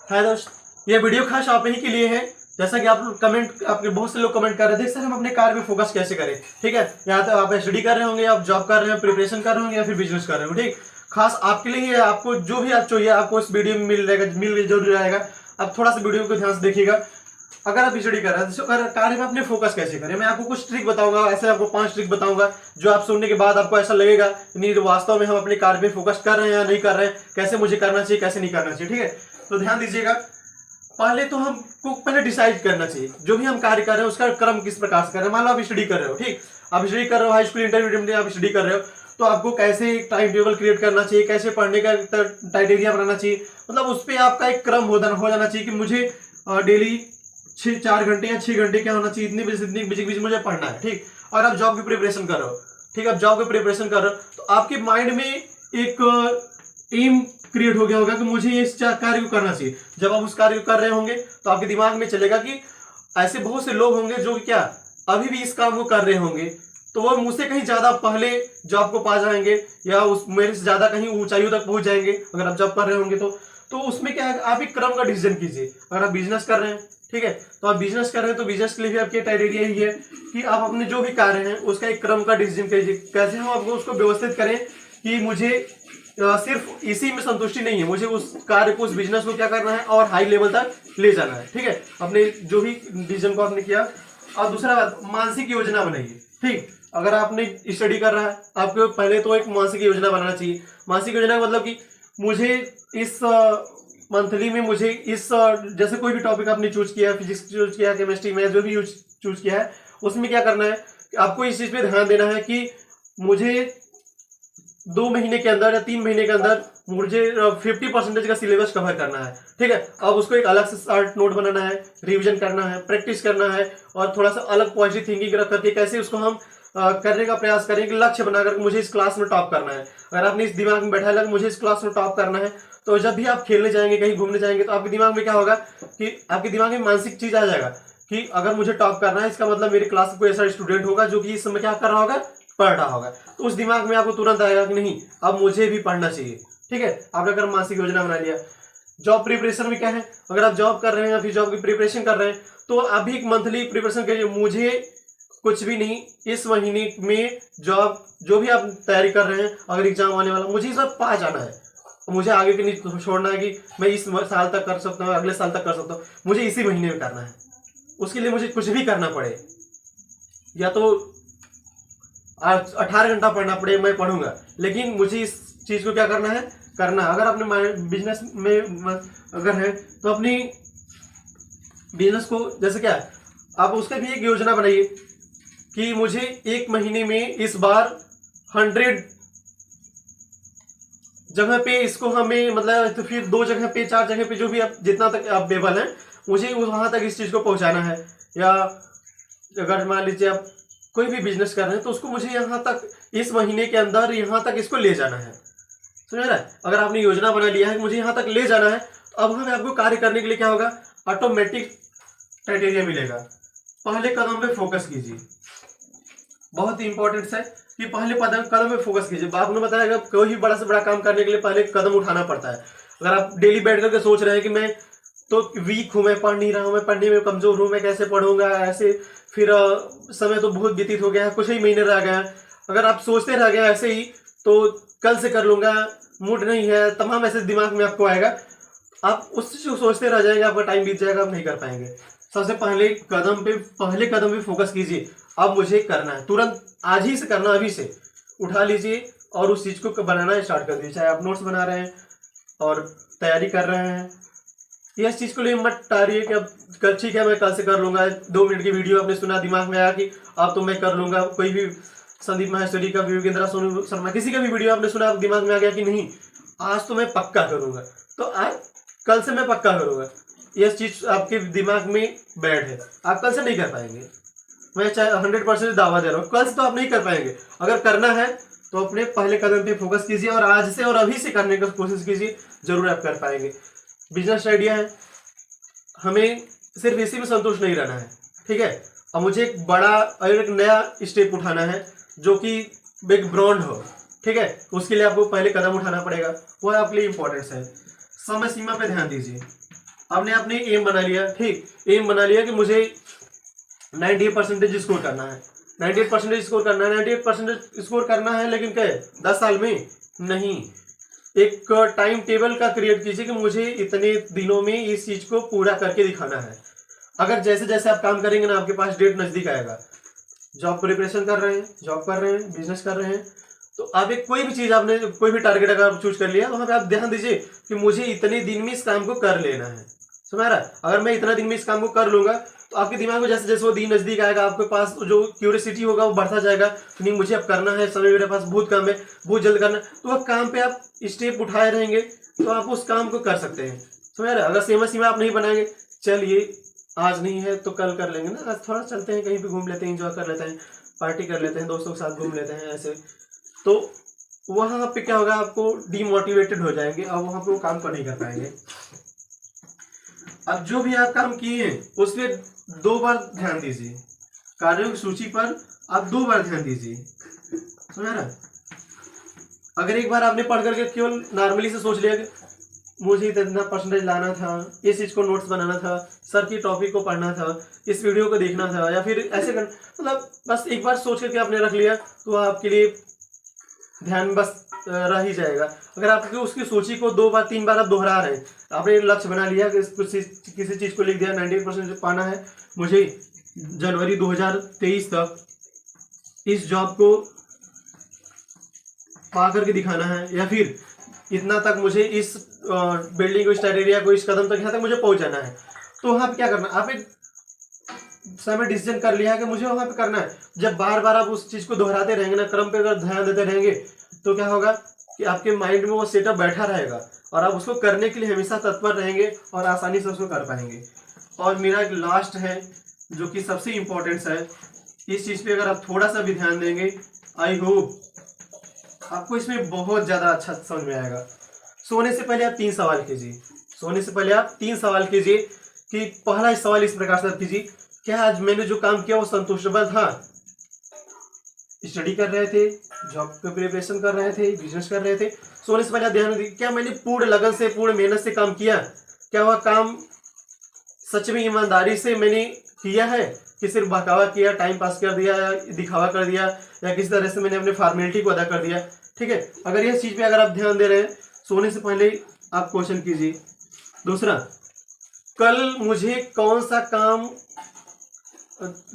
हाय दोस्त, ये वीडियो खास आप ही के लिए है। जैसा कि आप कमेंट आपके बहुत से लोग कमेंट कर रहे थे सर हम अपने कार पे फोकस कैसे करें। ठीक है, या तो आप स्टडी कर रहे होंगे, आप जॉब कर रहे हो, प्रिपरेशन कर रहे होंगे या फिर बिजनेस कर रहे हो। ठीक, खास आपके लिए ही है। आपको जो भी आप चाहिए आपको इस वीडियो में मिल जरूर जाएगा। आप थोड़ा सा वीडियो को ध्यान से देखिएगा। अगर आप स्टडी कर रहे हैं तो कार्य में अपने फोकस कैसे करें, मैं आपको कुछ ट्रिक बताऊंगा। ऐसे आपको 5 ट्रिक बताऊंगा जो आप सुनने के बाद आपको ऐसा लगेगा नहीं वास्तव में हम अपने कार्य पे फोकस कर रहे हैं या नहीं कर रहे हैं, कैसे मुझे करना चाहिए कैसे नहीं करना चाहिए। ठीक है, तो ध्यान दीजिएगा। पहले तो हमको पहले डिसाइड करना चाहिए जो भी हम कार्य कर रहे हैं उसका क्रम किस प्रकार से कर रहे हैं। मान लो आप स्टडी कर रहे हो, ठीक, आप स्टडी कर रहे हो, हाई स्कूल इंटरमीडिएट आप स्टडी कर रहे हो, तो आपको कैसे एक टाइम टेबल क्रिएट करना चाहिए, कैसे पढ़ने का क्राइटेरिया बनाना चाहिए। मतलब उस पर आपका एक क्रम हो जाना चाहिए कि मुझे डेली 4 घंटे या 6 घंटे क्या होना चाहिए, इतनी बजे से इतनी बजे के बीच मुझे पढ़ना है। ठीक, और आप जॉब की प्रिपरेशन कर रहे हो, ठीक, आप जॉब की प्रिपरेशन कर रहे हो तो आपके माइंड में एक एम क्रिएट हो गया होगा कि मुझे इस कार्य को करना चाहिए। जब आप उस कार्य को कर रहे होंगे तो आपके दिमाग में चलेगा कि ऐसे बहुत से लोग होंगे जो क्या अभी भी इस काम को कर रहे होंगे, तो वो मुझसे कहीं ज्यादा पहले जॉब को पा जाएंगे या उस मेरे से ज्यादा कहीं ऊंचाइयों तक पहुंच जाएंगे अगर आप जॉब कर रहे होंगे तो उसमें क्या है, आप एक क्रम का डिसीजन कीजिए। अगर आप बिजनेस कर रहे हैं, ठीक है, तो आप बिजनेस कर रहे हैं तो बिजनेस के लिए भी आपके क्राइटेरिया यही है कि आप अपने जो भी कार्य हैं उसका एक क्रम का डिसीजन कीजिए। कैसे हम आपको उसको व्यवस्थित करें कि मुझे सिर्फ इसी में संतुष्टि नहीं है, मुझे उस कार्य को उस बिजनेस को क्या करना है और हाई लेवल तक ले जाना है। ठीक है, अपने जो भी डिसीजन को आपने किया। और दूसरा बात, मानसिक योजना बनाइए। ठीक, अगर आपने स्टडी कर रहा है आपको पहले तो एक मानसिक योजना बनाना चाहिए। मानसिक योजना का मतलब कि मुझे इस मंथली में मुझे इस जैसे कोई भी टॉपिक आपने चूज किया, फिजिक्स चूज किया, केमिस्ट्री में जो भी चूज किया है उसमें क्या करना है, आपको इस चीज पे ध्यान देना है कि मुझे 2 महीने के अंदर या 3 महीने के अंदर मुझे 50% का सिलेबस कवर करना है। ठीक है, अब उसको एक अलग से शार्ट नोट बनाना है, रिवीजन करना है, प्रैक्टिस करना है और थोड़ा सा अलग पॉजिटिव थिंकिंग रख करके कैसे उसको हम करने का प्रयास करें कि लक्ष्य बनाकर मुझे इस क्लास में टॉप करना है। अगर आपने इस दिमाग में बैठा लगा मुझे इस क्लास में टॉप करना है, तो जब भी आप खेलने जाएंगे कहीं घूमने जाएंगे तो आपके दिमाग में क्या होगा कि आपके दिमाग में मानसिक चीज आ जाएगा कि अगर मुझे टॉप करना है इसका मतलब मेरे क्लास में कोई ऐसा स्टूडेंट होगा जो कि इस समय क्या कर रहा होगा, पढ़ रहा होगा। तो उस दिमाग में आपको तुरंत आएगा कि नहीं अब मुझे भी पढ़ना चाहिए। ठीक है, आपने अगर मानसिक योजना बना लिया। जॉब प्रिपरेशन में क्या है, अगर आप जॉब कर रहे हैं या फिर जॉब की प्रिपरेशन कर रहे हैं तो आप भी एक मंथली प्रिपरेशन करिए। मुझे कुछ भी नहीं, इस महीने में जॉब जो भी आप तैयारी कर रहे हैं, अगर एग्जाम आने वाला मुझे इस बार पा जाना है, मुझे आगे के नहीं छोड़ना है कि मैं इस साल तक कर सकता हूँ, अगले साल तक कर सकता हूँ, मुझे इसी महीने में करना है। उसके लिए मुझे कुछ भी करना पड़े, या तो 18 घंटा पढ़ना पड़े मैं पढ़ूंगा, लेकिन मुझे इस चीज को क्या करना है, करना। अगर अपने बिजनेस में अगर है तो अपनी बिजनेस को जैसे क्या है, आप उसका भी एक योजना बनाइए कि मुझे 1 महीने में इस बार 100 जगह पे इसको हमें मतलब तो फिर 2 जगह पे 4 जगह पे जो भी आप जितना तक अवेलेबल है मुझे वहां तक इस चीज को पहुंचाना है। या अगर मान लीजिए आप कोई भी बिजनेस कर रहे हैं तो उसको मुझे यहाँ तक इस महीने के अंदर यहाँ तक इसको ले जाना है। समझ रहा है, अगर आपने योजना बना लिया है कि मुझे यहाँ तक ले जाना है तो अब हमें आपको कार्य करने के लिए क्या होगा, ऑटोमेटिक क्राइटेरिया मिलेगा। पहले कदम पे फोकस कीजिए, बहुत ही इंपॉर्टेंट है कि पहले कदम पे फोकस कीजिए। आपने बताया कोई भी बड़ा से बड़ा काम करने के लिए पहले कदम उठाना पड़ता है। अगर आप डेली बैठ करके सोच रहे हैं कि मैं तो वीक हूं, मैं पढ़ नहीं रहा हूं, मैं पढ़ने में कमजोर हूं, मैं कैसे पढ़ूंगा, ऐसे फिर समय तो बहुत व्यतीत हो गया है, कुछ ही महीने रह गया है, अगर आप सोचते रह गए ऐसे ही तो कल से कर लूंगा, मूड नहीं है, तमाम ऐसे दिमाग में आपको आएगा, आप उससे सोचते रह जाएंगे, आपका टाइम बीत जाएगा, आप नहीं कर पाएंगे। सबसे पहले कदम पे फोकस कीजिए। अब मुझे करना है, तुरंत आज ही से करना, अभी से उठा लीजिए और उस चीज को बनाना स्टार्ट कर दीजिए। चाहे आप नोट्स बना रहे हैं और तैयारी कर रहे हैं, इस चीज को लिए मत टारिए कि अब कल ठीक है मैं कल से कर लूंगा। 2 मिनट की वीडियो आपने सुना, दिमाग में आया कि अब तो मैं कर लूंगा। कोई भी संदीप माहेश्वरी का, योगेंद्र सोनू शर्मा, किसी का भी वीडियो आपने सुना, आप दिमाग में आ गया कि नहीं आज तो मैं पक्का करूंगा, तो आज कल से मैं पक्का करूंगा। यह चीज आपके दिमाग में बैठ है, आप कल से नहीं कर पाएंगे। मैं चाहे 100% दावा दे रहा हूँ, कल से तो आप नहीं कर पाएंगे। अगर करना है तो अपने पहले कदम पे फोकस कीजिए और आज से और अभी से करने की कोशिश कीजिए, जरूर आप कर पाएंगे। बिजनेस आइडिया है, हमें सिर्फ इसी में संतुष्ट नहीं रहना है। ठीक है, अब मुझे एक बड़ा और एक नया स्टेप उठाना है जो कि एक ब्रांड हो। ठीक है, उसके लिए आपको पहले कदम उठाना पड़ेगा, वो आपके लिए इंपॉर्टेंट है। समय सीमा पे ध्यान दीजिए। आपने अपने एम बना लिया, ठीक, एम बना लिया कि मुझे 98% स्कोर करना है, 98% स्कोर करना है, 98% स्कोर करना है, लेकिन क्या है 10 साल में नहीं, एक टाइम टेबल का क्रिएट कीजिए कि मुझे इतने दिनों में इस चीज को पूरा करके दिखाना है। अगर जैसे जैसे आप काम करेंगे ना, आपके पास डेट नजदीक आएगा, जॉब प्रिपरेशन कर रहे हैं, जॉब कर रहे हैं, बिजनेस कर रहे हैं, तो आप एक कोई भी चीज, आपने कोई भी टारगेट अगर आप चूज कर लिया, वहां पे आप ध्यान दीजिए कि मुझे इतने दिन में इस काम को कर लेना है। समझ रहा है? अगर मैं इतना दिन में इस काम को कर लूंगा, तो आपके दिमाग में जैसे जैसे वो दिन नजदीक आएगा, आपके पास जो क्यूरियोसिटी होगा वो बढ़ता जाएगा, नहीं मुझे अब करना है, समय मेरे पास बहुत कम है, बहुत जल्द करना है, तो वह काम पे आप स्टेप उठाए रहेंगे, तो आप उस काम को कर सकते हैं। समझ रहे? अगर सीमा सीमा आप नहीं बनाएंगे, चलिए आज नहीं है तो कल कर लेंगे ना, आज थोड़ा चलते हैं कहीं पे घूम लेते हैं, एंजॉय कर लेते हैं, पार्टी कर लेते हैं, दोस्तों के साथ घूम लेते हैं, ऐसे, तो वहां पे क्या होगा, आपको डीमोटिवेटेड हो जाएंगे और वहां पे वो काम को नहीं कर पाएंगे। अब जो भी आप काम किए हैं उस पर 2 बार ध्यान दीजिए, कार्यों की सूची पर आप 2 बार ध्यान दीजिए। समझ रहा? अगर एक बार आपने पढ़ करके केवल नॉर्मली से सोच लिया कि मुझे इतना परसेंटेज लाना था, इस चीज को नोट्स बनाना था, सर की टॉपिक को पढ़ना था, इस वीडियो को देखना था, या फिर ऐसे कर, मतलब बस एक बार सोच करके आपने रख लिया, तो आपके लिए ध्यान बस रह ही जाएगा। अगर आपके उसकी सूची को 2 बार 3 बार आप दोहरा रहे हैं, आपने लक्ष्य बना लिया कि किसी चीज को लिख दिया 98% पाना है, मुझे जनवरी 2023 तक इस जॉब को पा करके दिखाना है, या फिर इतना तक मुझे इस बिल्डिंग को, इस एरिया को, इस कदम तक, यहाँ तक मुझे पहुंच जाना है, तो वहां पे क्या करना, आप एक समय डिसीजन कर लिया है कि मुझे वहां पे करना है। जब बार बार आप उस चीज को दोहराते रहेंगे ना, क्रम पे अगर ध्यान देते रहेंगे, तो क्या होगा कि आपके माइंड में वो सेटअप बैठा रहेगा और आप उसको करने के लिए हमेशा तत्पर रहेंगे और आसानी से उसको कर पाएंगे। और मेरा एक लास्ट है जो कि सबसे इम्पोर्टेंट है, इस चीज पे अगर आप थोड़ा सा भी ध्यान देंगे, आई होप आपको इसमें बहुत ज्यादा अच्छा समझ में आएगा। सोने से पहले आप 3 सवाल कीजिए, सोने से पहले आप 3 सवाल कीजिए। कि पहला सवाल इस प्रकार से कीजिए, क्या आज मैंने जो काम किया वो संतुष्टि था? स्टडी कर रहे थे, जॉब का प्रिपरेशन कर रहे थे, बिजनेस कर रहे थे, सोने से पहले आप ध्यान दीजिए, क्या मैंने पूर्ण लगन से, पूर्ण मेहनत से काम किया? क्या वह काम सच में ईमानदारी से मैंने किया है कि सिर्फ बहकावा किया, टाइम पास कर दिया, या दिखावा कर दिया, या किसी तरह से मैंने अपने फॉर्मेलिटी को अदा कर दिया? ठीक है, अगर यह चीज पे अगर आप ध्यान दे रहे हैं, सोने से पहले आप क्वेश्चन कीजिए। दूसरा, कल मुझे कौन सा काम,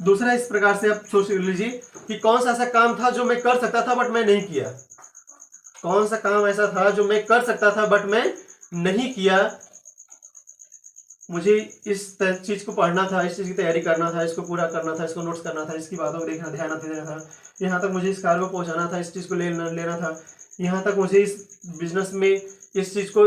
दूसरा इस प्रकार से आप सोच लीजिए कि कौन सा ऐसा काम था जो मैं कर सकता था बट मैं नहीं किया, कौन सा काम ऐसा था जो मैं कर सकता था बट मैं नहीं किया, मुझे इस चीज को पढ़ना था, इस चीज की तैयारी करना था, इसको पूरा करना था, इसको नोट्स करना था, इसकी बातों को देखना, ध्यान देना था, यहाँ तक मुझे इस कार्य को पहुंचाना था, इस चीज को लेना था, यहाँ तक मुझे इस बिजनेस में इस चीज को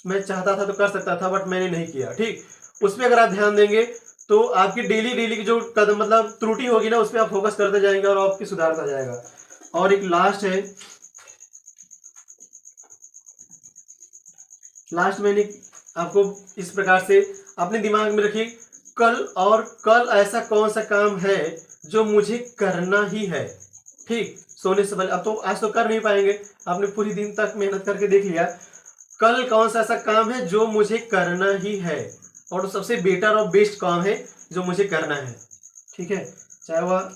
मैं चाहता था तो कर सकता था बट मैंने नहीं किया। ठीक, उस पर अगर आप ध्यान देंगे तो आपकी डेली की जो कदम मतलब त्रुटि होगी ना, उस पर आप फोकस करते जाएंगे और आपकी सुधारता जाएगा। और एक लास्ट है, लास्ट मैंने आपको इस प्रकार से अपने दिमाग में रखिए, कल ऐसा कौन सा काम है जो मुझे करना ही है। ठीक, सोने से पहले, अब तो आज तो कर नहीं पाएंगे, आपने पूरी दिन तक मेहनत करके देख लिया, कल कौन सा ऐसा काम है जो मुझे करना ही है, और सबसे बेटर और बेस्ट काम है जो मुझे करना है। ठीक है, चाहे वह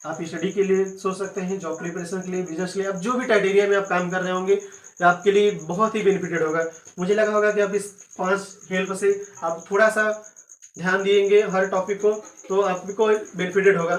आप स्टडी के लिए सोच सकते हैं, जॉब प्रिपरेशन के लिए, बिजनेस के लिए, आप जो भी क्राइटेरिया में आप काम कर रहे होंगे, आपके लिए बहुत ही बेनिफिटेड होगा। मुझे लगा होगा कि आप इस 5 हेल्प से आप थोड़ा सा ध्यान दिएंगे हर टॉपिक को, तो आपको बेनिफिटेड होगा।